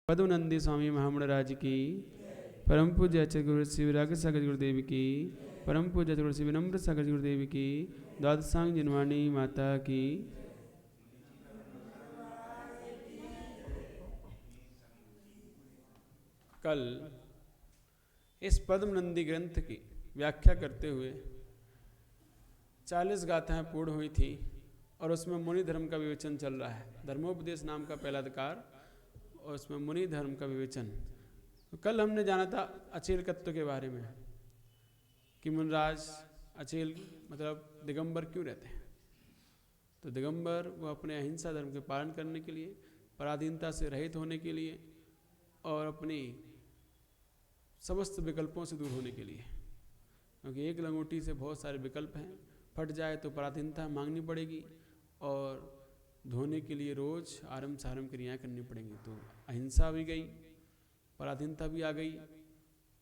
पदुनंदी स्वामी महामंडराज की, परम पूज्य आचार्य गुरु श्री विराग सागर गुरुदेव की, परम पूज्य गुरु श्री विनम्र सागर गुरुदेव की, द्वादशांग जिनवाणी माता की। कल इस पद्मनंदी ग्रंथ की व्याख्या करते हुए 40 गाथाएं पूर्ण हुई थी और उसमें मुनि धर्म का विवेचन चल रहा है। धर्मोपदेश नाम का पहला अधिकार और उसमें मुनि धर्म का विवेचन। तो कल हमने जाना था अचेलकत्व के बारे में कि मुनराज अचेल मतलब दिगंबर क्यों रहते हैं। तो दिगंबर वो अपने अहिंसा धर्म के पालन करने के लिए, पराधीनता से रहित होने के लिए और अपनी समस्त विकल्पों से दूर होने के लिए, क्योंकि एक लंगोटी से बहुत सारे विकल्प हैं। फट जाए तो पराधीनता मांगनी पड़ेगी और धोने के लिए रोज आरंभ सारंभ क्रियाएं करनी पड़ेंगी। तो अहिंसा भी गई, पराधीनता भी आ गई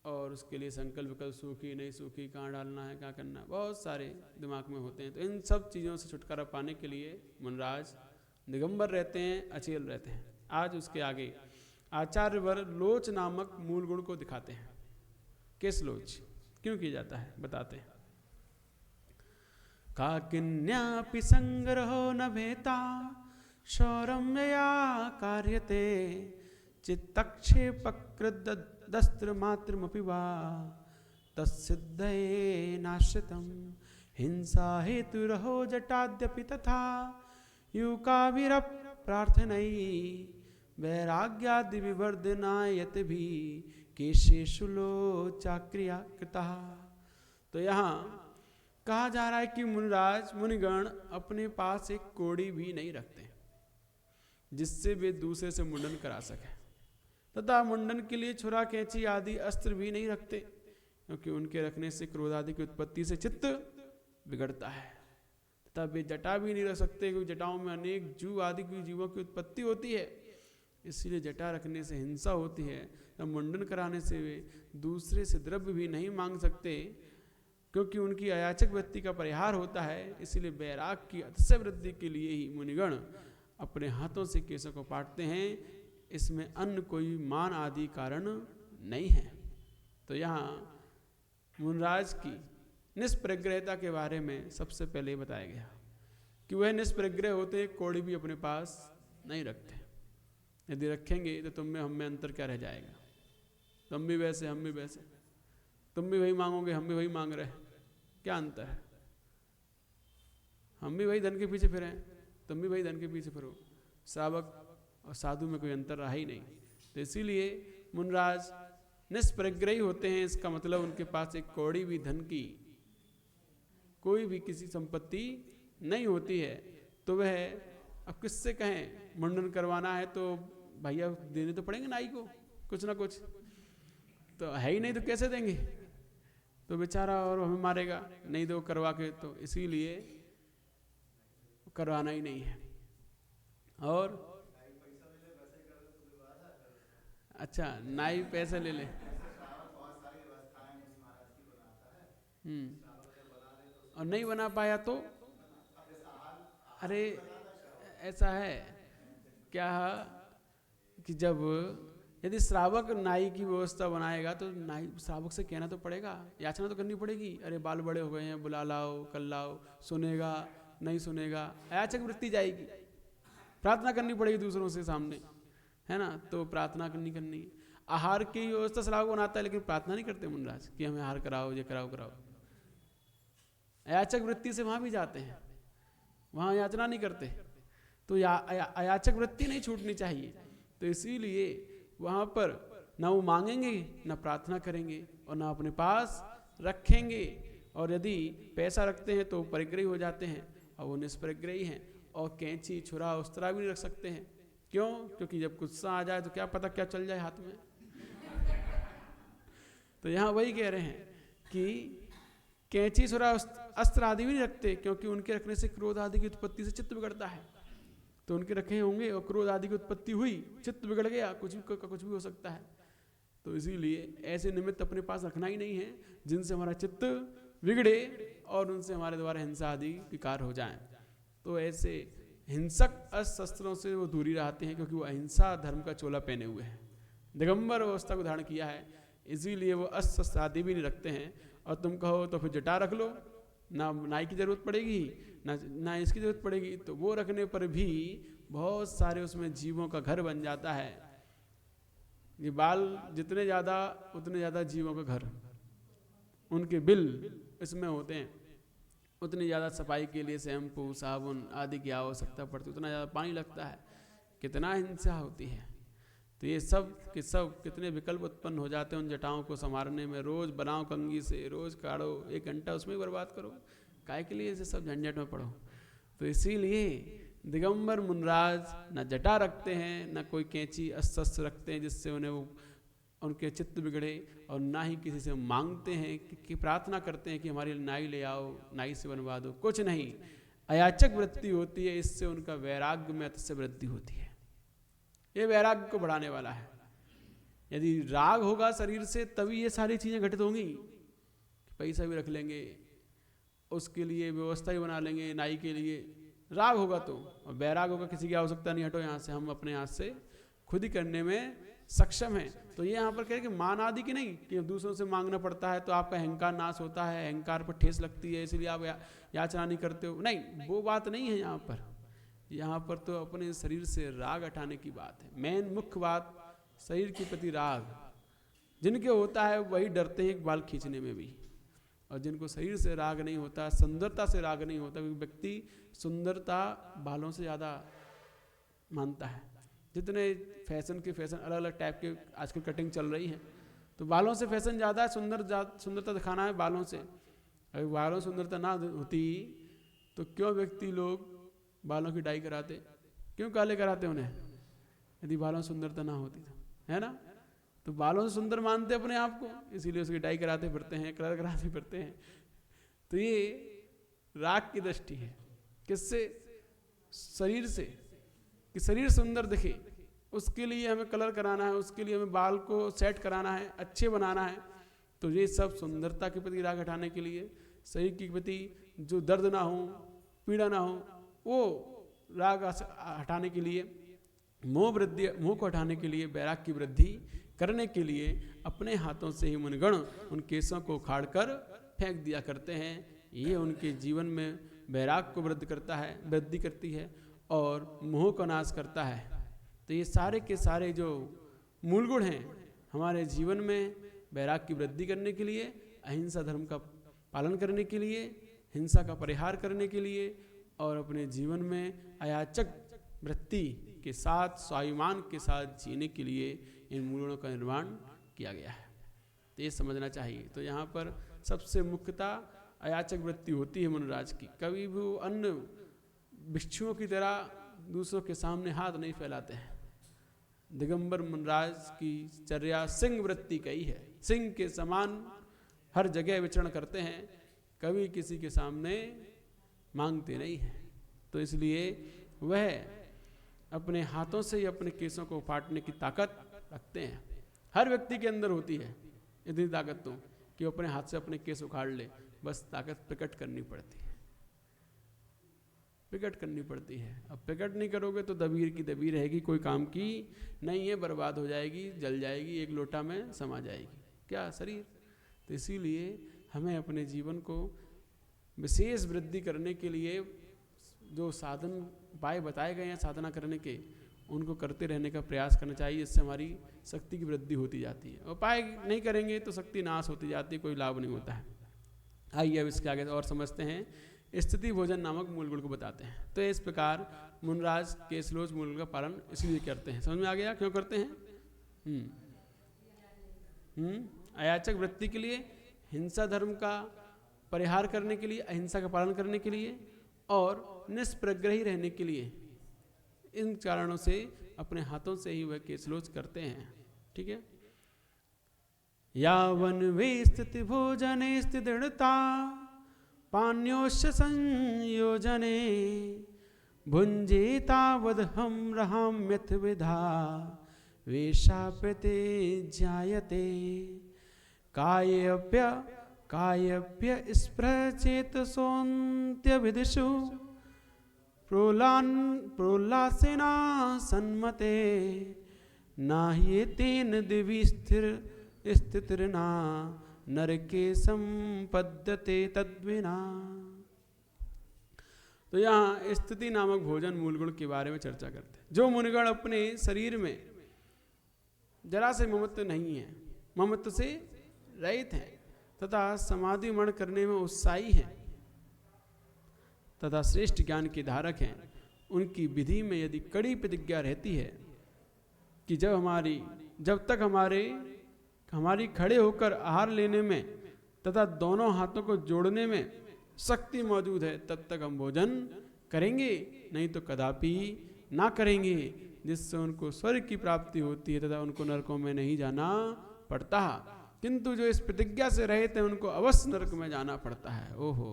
और उसके लिए संकल्प विकल्प, सूखी नहीं सूखी, कहाँ डालना है, क्या करना है, बहुत सारे दिमाग में होते हैं। तो इन सब चीज़ों से छुटकारा पाने के लिए मुनराज दिगंबर रहते हैं, अचेल रहते हैं। आज उसके आगे आचार्य वर लोच नामक मूल गुण को दिखाते हैं। किस लोच क्यों किया जाता है बताते हैं। काकिन्यापि संग्रहो न भेता शौरम्यया कार्यते चित्तक्षेपकृदस्त्रमात्रमपि वा तत्सिद्धये नाश्रितं हिंसा हेतुरहो जटाद्यपि तथा यूकाभिरप्रार्थनै वैराग्यादि विवर्धनाय यतभि केशेषु लोचाक्रिया कृता। तो यहाँ कहा जा रहा है कि मुनिराज मुनिगण अपने पास एक कोड़ी भी नहीं रखते जिससे वे दूसरे से मुंडन करा सके, तथा मुंडन के लिए छुरा कैंची आदि अस्त्र भी नहीं रखते, क्योंकि उनके रखने से क्रोध आदि की उत्पत्ति से चित्त बिगड़ता है। तथा वे जटा भी नहीं रख सकते, क्योंकि जटाओं में अनेक जीव आदि की जीवों की उत्पत्ति होती है, इसलिए जटा रखने से हिंसा होती है। तब मुंडन कराने से वे दूसरे से द्रव्य भी नहीं मांग सकते, क्योंकि उनकी अयाचक वृत्ति का परिहार होता है। इसलिए वैराग की अतिशय वृद्धि के लिए ही मुनिगण अपने हाथों से केशों को पाटते हैं। इसमें अन्य कोई मान आदि कारण नहीं है। तो यहाँ मुनराज की निष्प्रग्रहता के बारे में सबसे पहले बताया गया कि वह निष्प्रग्रह होते, कोड़ी भी अपने पास नहीं रखते। यदि रखेंगे तो तुम में हम में अंतर क्या रह जाएगा। तुम भी वैसे हम भी वैसे, तुम भी वही मांगोगे हम भी वही मांग रहे हैं, क्या अंतर है। हम भी वही धन के पीछे फिरे, तुम भी वही धन के पीछे फिरो। श्रावक और साधु में कोई अंतर रहा ही नहीं। तो इसीलिए मुनराज निष्प्रग्रही होते हैं। इसका मतलब उनके पास एक कौड़ी भी धन की कोई भी किसी संपत्ति नहीं होती है। तो वह अब किससे कहें, मुंडन करवाना है तो भैया देने तो पड़ेंगे नाई को कुछ ना कुछ, तो है ही नहीं तो कैसे देंगे। तो बेचारा और हमें मारेगा नहीं दो करवा के, तो इसीलिए करवाना ही नहीं है। और अच्छा नाई पैसे ले ले, और नहीं बना पाया तो अरे ऐसा है क्या कि जब यदि श्रावक नाई की व्यवस्था बनाएगा तो नाई श्रावक से कहना तो पड़ेगा, याचना तो करनी पड़ेगी। अरे बाल बड़े हो गए हैं, बुला लाओ कल लाओ, सुनेगा नहीं सुनेगा, याचक वृत्ति जाएगी। प्रार्थना करनी पड़ेगी दूसरों से सामने, है ना। तो प्रार्थना करनी। आहार की व्यवस्था श्रावक बनाता है, लेकिन प्रार्थना नहीं करते मुनराज कि हमें आहार कराओ, ये कराओ। याचक वृत्ति से वहां भी जाते हैं, वहां याचना नहीं करते। तो अयाचक वृत्ति नहीं छूटनी चाहिए। तो इसीलिए वहां पर ना वो मांगेंगे ना प्रार्थना करेंगे और ना अपने पास रखेंगे। और यदि पैसा रखते हैं तो परिग्रही हो जाते हैं, और वो निष्परिग्रही हैं। और कैंची छुरा उस्तरा भी नहीं रख सकते हैं। क्यों? क्योंकि जब गुस्सा आ जाए तो क्या पता क्या चल जाए हाथ में। तो यहाँ वही कह रहे हैं कि कैंची छुरा अस्त्र आदि भी नहीं रखते, क्योंकि उनके रखने से क्रोध आदि की उत्पत्ति से चित्त बिगड़ता है। तो उनके रखे होंगे और क्रोध आदि की उत्पत्ति हुई, चित्त बिगड़ गया, कुछ भी हो सकता है। तो इसीलिए ऐसे निमित्त अपने पास रखना ही नहीं है जिनसे हमारा चित्त बिगड़े और उनसे हमारे द्वारा हिंसा आदि विकार हो जाएं। तो ऐसे हिंसक अस्त्रों से वो दूरी रहते हैं, क्योंकि वो अहिंसा धर्म का चोला पहने हुए हैं। दिगंबर अवस्था को धारण किया है, इसीलिए वो अस्त्र शस्त्र आदि भी नहीं रखते हैं। और तुम कहो तो फिर जटा रख लो, ना नाई की जरूरत पड़ेगी ना इसकी जरूरत पड़ेगी, तो वो रखने पर भी बहुत सारे उसमें जीवों का घर बन जाता है। ये बाल जितने ज़्यादा उतने ज़्यादा जीवों का घर, उनके बिल इसमें होते हैं, उतनी ज़्यादा सफाई के लिए शैम्पू साबुन आदि की आवश्यकता पड़ती है, उतना ज़्यादा पानी लगता है, कितना हिंसा होती है। तो ये सब के सब कितने विकल्प उत्पन्न हो जाते हैं उन जटाओं को संवारने में। रोज़ बनाओ कंघी से, रोज़ काढ़ो, 1 घंटा उसमें बर्बाद करो, काय के लिए ऐसे सब झंझट में पड़ो। तो इसीलिए दिगंबर मुनराज न जटा रखते हैं, न कोई कैंची अस्त्र रखते हैं जिससे उन्हें वो उनके चित्त बिगड़े, और ना ही किसी से मांगते हैं कि प्रार्थना करते हैं कि हमारे नाई ले आओ, नाई से बनवा दो, कुछ नहीं। अयाचक वृत्ति होती है, इससे उनका वैराग्य में अतिशय वृद्धि होती है। ये वैराग्य को बढ़ाने वाला है। यदि राग होगा शरीर से तभी ये सारी चीज़ें घटित होंगी। पैसा भी रख लेंगे, उसके लिए व्यवस्था ही बना लेंगे नाई के लिए, राग होगा तो। और वैराग होगा किसी की आवश्यकता नहीं, हटो यहाँ से, हम अपने हाथ से खुद ही करने में सक्षम है। तो ये यहाँ पर कह रहे कि मान आदि की नहीं कि दूसरों से मांगना पड़ता है तो आपका अहंकार नाश होता है, अहंकार पर ठेस लगती है इसलिए आप याचना नहीं करते हो, नहीं, वो बात नहीं है यहाँ पर। यहाँ पर तो अपने शरीर से राग हटाने की बात है। मेन मुख्य बात शरीर के प्रति राग जिनके होता है वही डरते हैं बाल खींचने में भी, और जिनको शरीर से राग नहीं होता, सुंदरता से राग नहीं होता, क्योंकि व्यक्ति सुंदरता बालों से ज़्यादा मानता है। जितने फैशन अलग अलग टाइप के आजकल कटिंग चल रही है, तो बालों से फैशन ज़्यादा है, सुंदरता दिखाना है बालों से। अगर बालों सुंदरता ना होती तो क्यों व्यक्ति लोग बालों की डाई कराते, क्यों काले कराते उन्हें, यदि बालों सुंदरता ना होती तो, है ना। तो बालों से सुंदर मानते अपने आप को, इसीलिए उसकी डाई कराते फिरते हैं, कलर कराते फिरते हैं। तो ये राग की दृष्टि है, किससे, शरीर से, कि शरीर सुंदर दिखे, उसके लिए हमें कलर कराना है, उसके लिए हमें बाल को सेट कराना है, अच्छे बनाना है। तो ये सब सुंदरता के प्रति राग हटाने के लिए, शरीर के प्रति जो दर्द ना हो, पीड़ा ना हो, वो राग हटाने के लिए, मोह को हटाने के लिए, वैराग की वृद्धि करने के लिए अपने हाथों से ही मुनिगण उन केसों को उखाड़ कर फेंक दिया करते हैं। ये उनके जीवन में वैराग को वृद्धि करती है और मोह का नाश करता है। तो ये सारे के सारे जो मूल गुण हैं हमारे जीवन में वैराग की वृद्धि करने के लिए, अहिंसा धर्म का पालन करने के लिए, हिंसा का परिहार करने के लिए, और अपने जीवन में अयाचक वृत्ति के साथ स्वाभिमान के साथ जीने के लिए इन मूलों का निर्माण किया गया है। तो ये समझना चाहिए। तो यहाँ पर सबसे मुख्यता अयाचक वृत्ति होती है मुनिराज की। कभी भी अन्य भिक्षुओं की तरह दूसरों के सामने हाथ नहीं फैलाते हैं। दिगंबर मुनिराज की चर्या सिंह वृत्ति का ही है, सिंह के समान हर जगह विचरण करते हैं, कभी किसी के सामने मांगते नहीं हैं। तो इसलिए वह अपने हाथों से ही अपने केसों को फाटने की ताकत रखते हैं। हर व्यक्ति के अंदर होती है इतनी ताकत तो कि अपने हाथ से अपने केस उखाड़ ले, बस ताकत प्रकट करनी पड़ती है, प्रकट करनी पड़ती है। अब प्रकट नहीं करोगे तो दबीर की दबीर रहेगी, कोई काम की नहीं है, बर्बाद हो जाएगी, जल जाएगी, एक लोटा में समा जाएगी क्या शरीर। तो इसीलिए हमें अपने जीवन को विशेष वृद्धि करने के लिए जो साधन उपाय बताए गए हैं साधना करने के, उनको करते रहने का प्रयास करना चाहिए। इससे हमारी शक्ति की वृद्धि होती जाती है। उपाय नहीं करेंगे तो शक्ति नाश होती जाती है, कोई लाभ नहीं होता है। आइए अब इसके आगे और समझते हैं। स्थिति भोजन नामक मूल गुण को बताते हैं। तो इस प्रकार मुनिराज केसलोच मूल गुण का पालन इसलिए करते हैं। समझ में आ गया क्यों करते हैं? अयाचक वृत्ति के लिए, हिंसा धर्म का परिहार करने के लिए, अहिंसा का पालन करने के लिए, और निष्प्रग्रही रहने के लिए। इन कारणों से अपने हाथों से ही वह केसलोच करते हैं। ठीक है। यावन वे स्थिति भोजने स्थित दृढ़ता पान्योश्च संयोजने भुंजेतावद हम रहाम्यथ विधा वेशाप्यते ज्यायते कायप्य स्पृहचेतसोऽन्त्य विदिषु प्रोल्लासेना सन्मते ना ये तेन दिवि स्थितिर्ना नरके संपद्यते तद्विना। तो यहाँ स्थिति नामक भोजन मूल गुण के बारे में चर्चा करते हैं। जो मुनिगण अपने शरीर में जरा से ममत्व नहीं है, ममत्व से रहित हैं तथा समाधि मण करने में उत्साही हैं तथा श्रेष्ठ ज्ञान के धारक हैं, उनकी विधि में यदि कड़ी प्रतिज्ञा रहती है कि जब तक हमारी खड़े होकर आहार लेने में तथा दोनों हाथों को जोड़ने में शक्ति मौजूद है तब तक हम भोजन करेंगे, नहीं तो कदापि ना करेंगे, जिससे उनको स्वर्ग की प्राप्ति होती है तथा उनको नरकों में नहीं जाना पड़ता। किंतु जो इस प्रतिज्ञा से रहते हैं उनको अवश्य नरक में जाना पड़ता है। ओहो,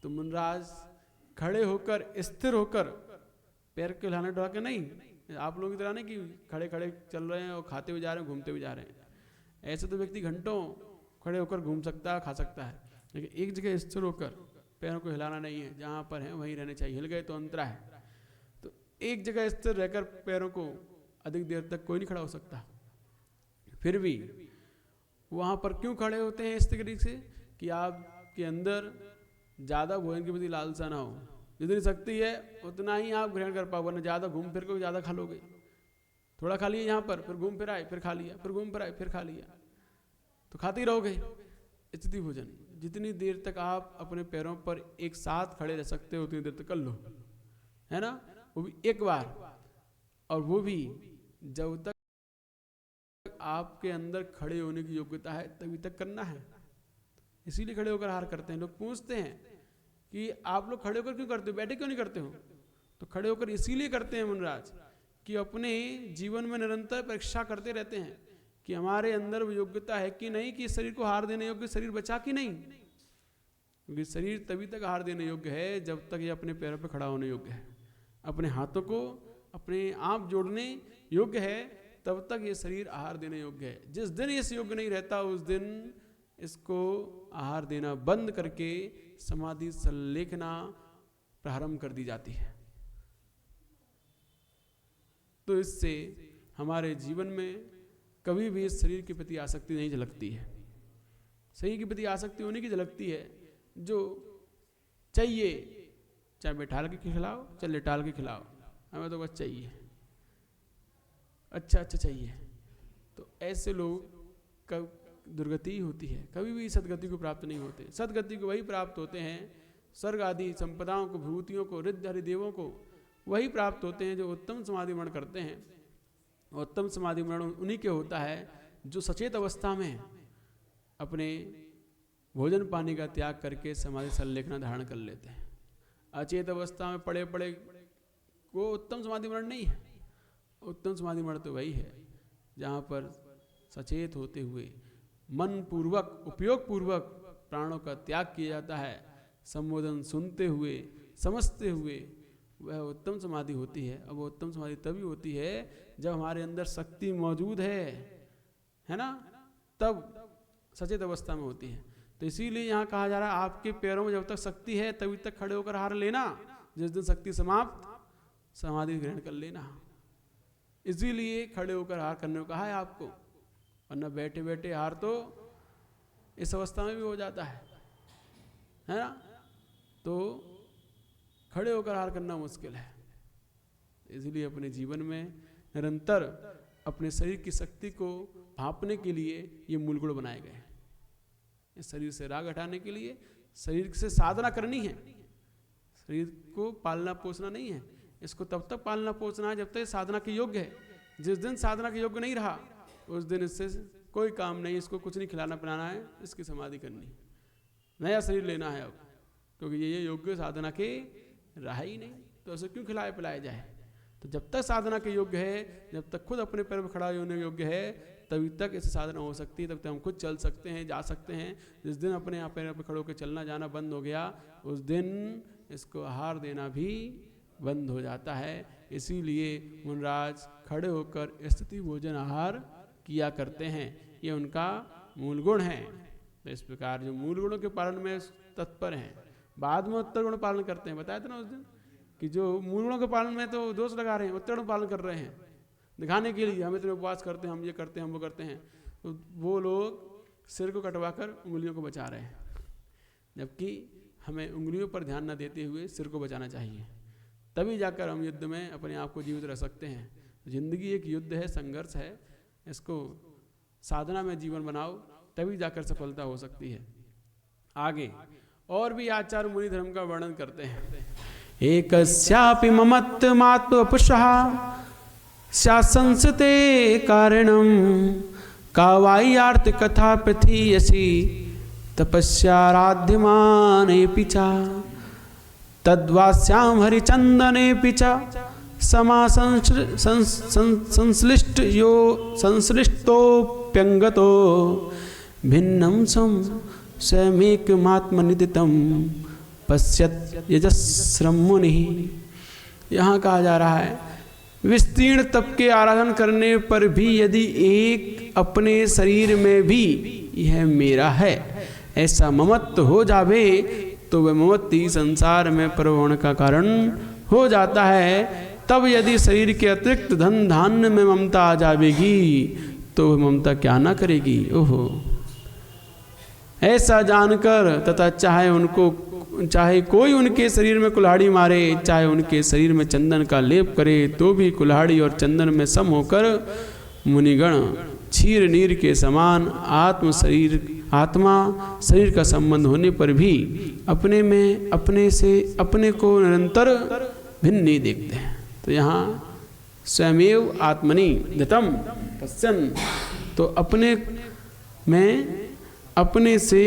तो मुनराज खड़े होकर स्थिर होकर पैर को हिलाने डुला के नहीं, आप लोगों की तरह नहीं कि खड़े खड़े चल रहे हैं और खाते हुए जा रहे हैं, घूमते हुए जा रहे हैं। ऐसे तो व्यक्ति घंटों खड़े होकर घूम सकता है, खा सकता है, लेकिन एक जगह स्थिर होकर पैरों को हिलाना नहीं है, जहाँ पर है वहीं रहने चाहिए। हिल गए तो अंतरा है। तो एक जगह स्थिर रहकर पैरों को अधिक देर तक कोई नहीं खड़ा हो सकता। फिर भी वहाँ पर क्यों खड़े होते हैं इस तरीके से कि आपके अंदर ज़्यादा भोजन के प्रति लालसा ना हो। जितनी शक्ति है उतना ही आप ग्रहण कर पाओ, वरना ज़्यादा घूम फिर को ज़्यादा खा लोगे। थोड़ा खा लिया यहाँ पर, फिर घूम फिर आए, फिर खा लिया, फिर घूम फिर आए, फिर खा लिया, तो खाते ही रहोगे। स्थिति भोजन, जितनी देर तक आप अपने पैरों पर एक साथ खड़े रह सकते हो उतनी देर तक कर लो, है ना, वो भी एक बार, और वो भी जब तक आपके अंदर खड़े होने की योग्यता है तभी तक करना है। इसीलिए खड़े होकर आहार करते हैं। लोग पूछते हैं कि आप लोग खड़े होकर क्यों करते हो, बैठे क्यों नहीं करते हो? तो खड़े होकर इसीलिए करते हैं मुनराज कि अपने जीवन में निरंतर परीक्षा करते रहते हैं कि हमारे अंदर वो योग्यता है कि नहीं, कि शरीर को आहार देने योग्य शरीर बचा कि नहीं। क्योंकि शरीर तभी तक आहार देने योग्य है जब तक ये अपने पैरों पर खड़ा होने योग्य है, अपने हाथों को अपने आप जोड़ने योग्य है, तब तक ये शरीर आहार देने योग्य है। जिस दिन इस योग्य नहीं रहता उस दिन इसको आहार देना बंद करके समाधि संलेखना प्रारंभ कर दी जाती है। तो इससे हमारे जीवन में कभी भी इस शरीर के प्रति आसक्ति नहीं झलकती है। शरीर के प्रति आसक्ति होने की झलकती है जो चाहिए, चाहे बैठाल के खिलाओ चाहे लेटाल के खिलाओ, हमें तो बस चाहिए, अच्छा अच्छा चाहिए। तो ऐसे लोग का दुर्गति होती है, कभी भी सदगति को प्राप्त नहीं होते। सदगति को वही प्राप्त होते हैं, स्वर्ग आदि संपदाओं को, भूतियों को, रिद्ध हरिदेवों को वही प्राप्त होते हैं जो उत्तम समाधि मरण करते हैं। उत्तम समाधि मरण उन्हीं के होता है जो सचेत अवस्था में अपने भोजन पानी का त्याग करके समाधि संलेखना धारण कर लेते हैं। अचेत अवस्था में पड़े पड़े वो उत्तम समाधि मरण नहीं है। उत्तम समाधि मरण तो वही है जहाँ पर सचेत होते हुए मन पूर्वक, उपयोग पूर्वक प्राणों का त्याग किया जाता है, संबोधन सुनते हुए, समझते हुए, वह उत्तम समाधि होती है। अब वो उत्तम समाधि तभी होती है जब हमारे अंदर शक्ति मौजूद है ना, तब सचेत अवस्था में होती है। तो इसीलिए यहाँ कहा जा रहा है आपके पैरों में जब तक शक्ति है तभी तक खड़े होकर आहार लेना, जिस दिन शक्ति समाप्त समाधि ग्रहण कर लेना। इसीलिए खड़े होकर आहार करने को कहा है आपको, वरना बैठे बैठे आहार तो इस अवस्था में भी हो जाता है ना। तो खड़े होकर आहार करना मुश्किल है। इसलिए अपने जीवन में निरंतर अपने शरीर की शक्ति को भांपने के लिए ये मूल गुण बनाए गए हैं। इस शरीर से राग हटाने के लिए शरीर से साधना करनी है, शरीर को पालना पोसना नहीं है। इसको तब तक पालना पोसना है जब तक साधना के योग्य है। जिस दिन साधना के योग्य नहीं रहा उस दिन इससे कोई काम नहीं, इसको कुछ नहीं खिलाना पिलाना है, इसकी समाधि करनी, नया शरीर लेना है अब, क्योंकि ये योग्य साधना के रहा ही नहीं, तो ऐसे क्यों खिलाया पिलाया जाए। तो जब तक साधना के योग्य है, जब तक खुद अपने पैर पर खड़ा होने योग्य है, तभी तक ऐसे साधना हो सकती है, तब तक हम खुद चल सकते हैं, जा सकते हैं। जिस दिन अपने यहाँ पैर पर खड़े होकर चलना जाना बंद हो गया उस दिन इसको आहार देना भी बंद हो जाता है। इसीलिए मुनराज खड़े होकर स्थिति भोजन आहार किया करते हैं, ये उनका मूल गुण है। तो इस प्रकार जो मूल गुणों के पालन में तत्पर हैं, बाद में उत्तर गुण पालन करते हैं। बताया था ना उस दिन कि जो मूल गुणों के पालन में तो दोष लगा रहे हैं, उत्तर गुण पालन कर रहे हैं। दिखाने के लिए, हम इतने उपवास करते हैं, हम ये करते हैं, हम वो करते हैं, तो वो लोग सिर को कटवा कर उंगलियों को बचा रहे हैं, जबकि हमें उंगलियों पर ध्यान न देते हुए सिर को बचाना चाहिए, तभी जाकर हम युद्ध में अपने आप को जीवित रह सकते हैं। जिंदगी एक युद्ध है, संघर्ष है, इसको साधना में जीवन बनाओ, तभी जाकर सफलता हो सकती है। आगे और भी आचार्य मुनि धर्म का वर्णन करते हैं। एकस्यापि ममत्वमात्मपुषः स्यात्संसते कारणं कावाय्यार्थ कथा प्रथीयसि तपस्याराध्यमानेऽपि च तद्वास्यां हरिचन्दनेऽपि च संश्लिष्टोऽप्यङ्गतो भिन्नं स्वयमेकमात्मनिदितं पश्यत् यजस्रं मुनिः। यहाँ कहा जा रहा है, विस्तीर्ण तप के आराधन करने पर भी यदि एक अपने शरीर में भी यह मेरा है ऐसा ममत्व हो जावे तो वह ममत्व ही संसार में प्रवहन का कारण हो जाता है। तब यदि शरीर के अतिरिक्त धन धान्य में ममता आ जाएगी तो वह ममता क्या ना करेगी। ओहो, ऐसा जानकर तथा चाहे कोई उनके शरीर में कुल्हाड़ी मारे, चाहे उनके शरीर में चंदन का लेप करे, तो भी कुल्हाड़ी और चंदन में सम होकर मुनिगण क्षीर नीर के समान आत्मा शरीर का संबंध होने पर भी अपने में अपने को निरंतर भिन्न नहीं देखते हैं। तो यहाँ स्वयमेव आत्मनि दितम पश्यन्, तो अपने में अपने से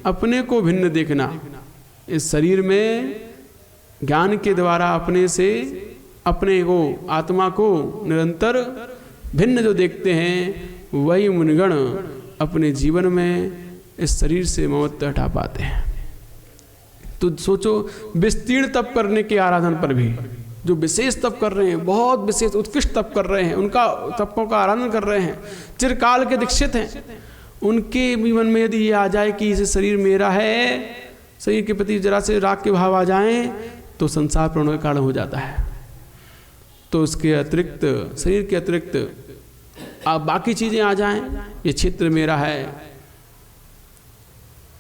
अपने को भिन्न देखना, इस शरीर में ज्ञान के द्वारा अपने से अपने को आत्मा को निरंतर भिन्न जो देखते हैं, वही मुनिगण अपने जीवन में इस शरीर से ममत्व हटा पाते हैं। तो सोचो, विस्तीर्ण तप करने के आराधन पर भी जो विशेष तप कर रहे हैं, बहुत विशेष उत्कृष्ट तप कर रहे हैं, उनका तपों का आराधन कर रहे हैं, चिरकाल के दीक्षित हैं, उनके भी मन में यदि ये आ जाए कि इसे शरीर मेरा है, शरीर के प्रति जरा से राग के भाव आ जाएं, तो संसार प्रवण का कारण हो जाता है। तो उसके अतिरिक्त, शरीर के अतिरिक्त आप बाकी चीज़ें आ जाएं, ये क्षेत्र मेरा है,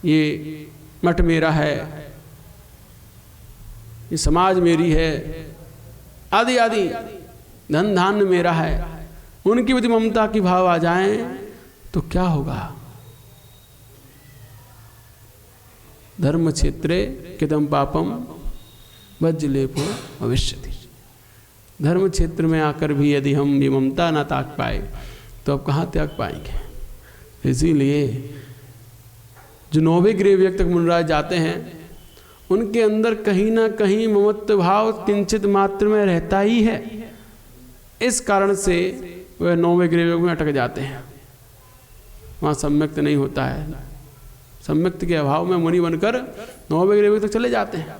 ये मठ मेरा है, ये समाज मेरी है, आदि आदि, धन धान्य मेरा है, उनकी यदि ममता की भाव आ जाएं तो क्या होगा। धर्म क्षेत्रे किदम पापम वज्रलेपो भविष्यति। धर्म क्षेत्र में आकर भी यदि हम ये ममता ना त्याग पाए तो अब कहाँ त्याग पाएंगे। इसीलिए जो 9वें गृह तक मुनिराज जाते हैं, उनके अंदर कहीं ना कहीं ममत्व भाव किंचित मात्र में रहता ही है। इस कारण से वह 9वें गृह में अटक जाते हैं, वहाँ सम्यक्त नहीं होता है। सम्यक्त के अभाव में मुनि बनकर 9वें गृह तक चले जाते हैं।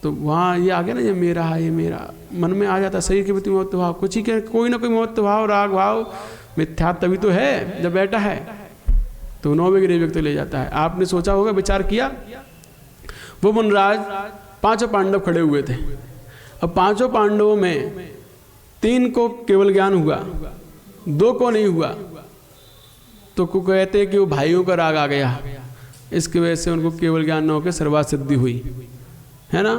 तो वहाँ ये आ गया ना, ये मेरा है, ये मेरा मन में आ जाता है। शरीर के प्रति ममत्व भाव, कुछ ही के कोई ना कोई ममत्व भाव, राग भाव, मिथ्या तभी तो है जब बैठा है, तो 9वें गृह तक ले जाता है। आपने सोचा होगा, विचार किया, वो मुनिराज 5 पांडव खड़े हुए थे। अब 5 पांडवों में 3 को केवल ज्ञान हुआ, 2 को नहीं हुआ। तो को कहते हैं कि वो भाइयों का राग आ गया, इसकी वजह से उनको केवल ज्ञान न होकर सर्वा सिद्धि हुई, है ना।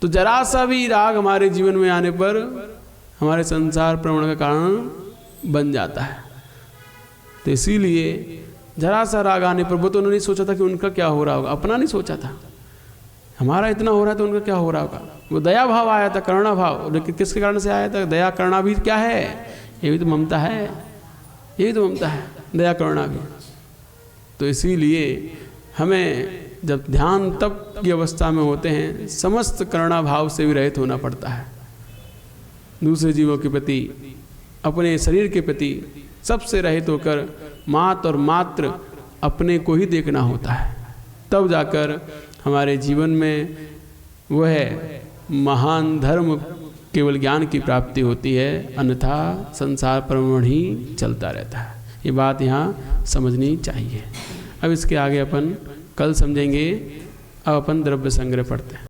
तो जरा सा भी राग हमारे जीवन में आने पर हमारे संसार प्रवण का कारण बन जाता है। तो इसीलिए जरा सा राग आने पर, वो तो उन्होंने सोचा था कि उनका क्या हो रहा होगा, अपना नहीं सोचा था, हमारा इतना हो रहा है तो उनका क्या हो रहा होगा। वो दया भाव आया था, करुणा भाव, लेकिन किसके कारण से आया था। दया करुणा भी क्या है, ये भी तो ममता है, ये भी तो ममता है, दया करुणा भी। तो इसीलिए हमें जब ध्यान तप की अवस्था में होते हैं, समस्त करुणा भाव से भी रहित होना पड़ता है। दूसरे जीवों के प्रति, अपने शरीर के प्रति सबसे रहित होकर मात्र और मात्र अपने को ही देखना होता है। तब जाकर हमारे जीवन में वह महान धर्म केवल ज्ञान की प्राप्ति होती है, अन्यथा संसार प्रवण ही चलता रहता है। ये बात यहाँ समझनी चाहिए। अब इसके आगे अपन कल समझेंगे। अब अपन द्रव्य संग्रह पढ़ते हैं।